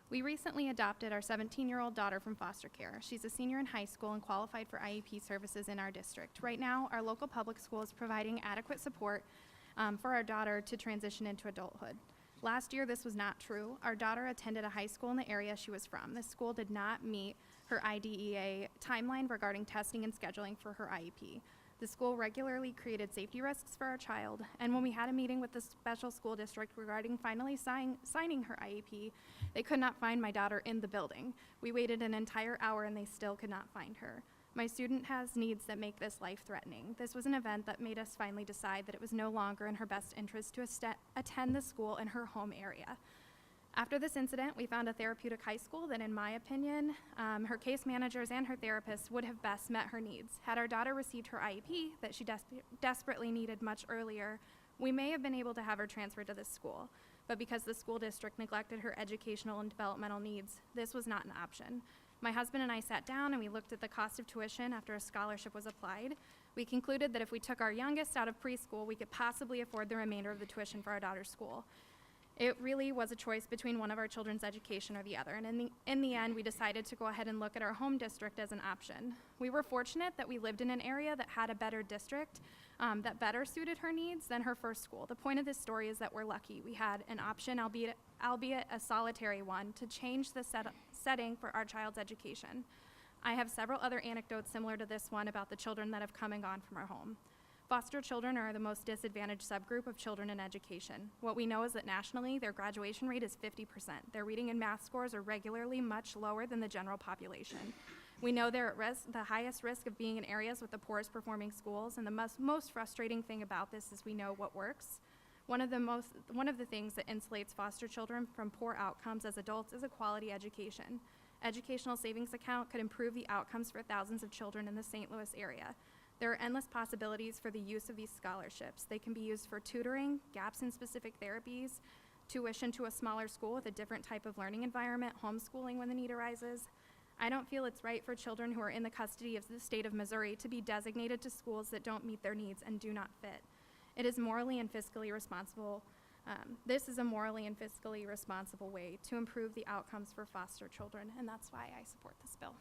We recently adopted our 17-year-old daughter from foster care. She's a senior in high school and qualified for IEP services in our district. Right now, our local public school is providing adequate support for our daughter to transition into adulthood. Last year, this was not true. Our daughter attended a high school in the area she was from. This school did not meet her IDEA timeline regarding testing and scheduling for her IEP. The school regularly created safety risks for our child, and when we had a meeting with the special school district regarding finally signing her IEP, they could not find my daughter in the building. We waited an entire hour and they still could not find her. My student has needs that make this life-threatening. This was an event that made us finally decide that it was no longer in her best interest to attend the school in her home area. After this incident, we found a therapeutic high school that, in my opinion, her case managers and her therapists would have best met her needs. Had our daughter received her IEP that she desperately needed much earlier, we may have been able to have her transferred to this school. But because the school district neglected her educational and developmental needs, this was not an option. My husband and I sat down and we looked at the cost of tuition after a scholarship was applied. We concluded that if we took our youngest out of preschool, we could possibly afford the remainder of the tuition for our daughter's school. It really was a choice between one of our children's education or the other, and in the end, we decided to go ahead and look at our home district as an option. We were fortunate that we lived in an area that had a better district that better suited her needs than her first school. The point of this story is that we're lucky. We had an option, albeit a solitary one, to change the setting for our child's education. I have several other anecdotes similar to this one about the children that have come and gone from our home. Foster children are the most disadvantaged subgroup of children in education. What we know is that nationally, their graduation rate is 50%. Their reading and math scores are regularly much lower than the general population. We know they're at risk, the highest risk of being in areas with the poorest performing schools, and the most frustrating thing about this is we know what works. One of the things that insulates foster children from poor outcomes as adults is a quality education. Educational savings account could improve the outcomes for thousands of children in the St. Louis area. There are endless possibilities for the use of these scholarships. They can be used for tutoring, gaps in specific therapies, tuition to a smaller school with a different type of learning environment, homeschooling when the need arises. I don't feel it's right for children who are in the custody of the state of Missouri to be designated to schools that don't meet their needs and do not fit. It is morally and fiscally responsible. This is a morally and fiscally responsible way to improve the outcomes for foster children, and that's why I support this bill.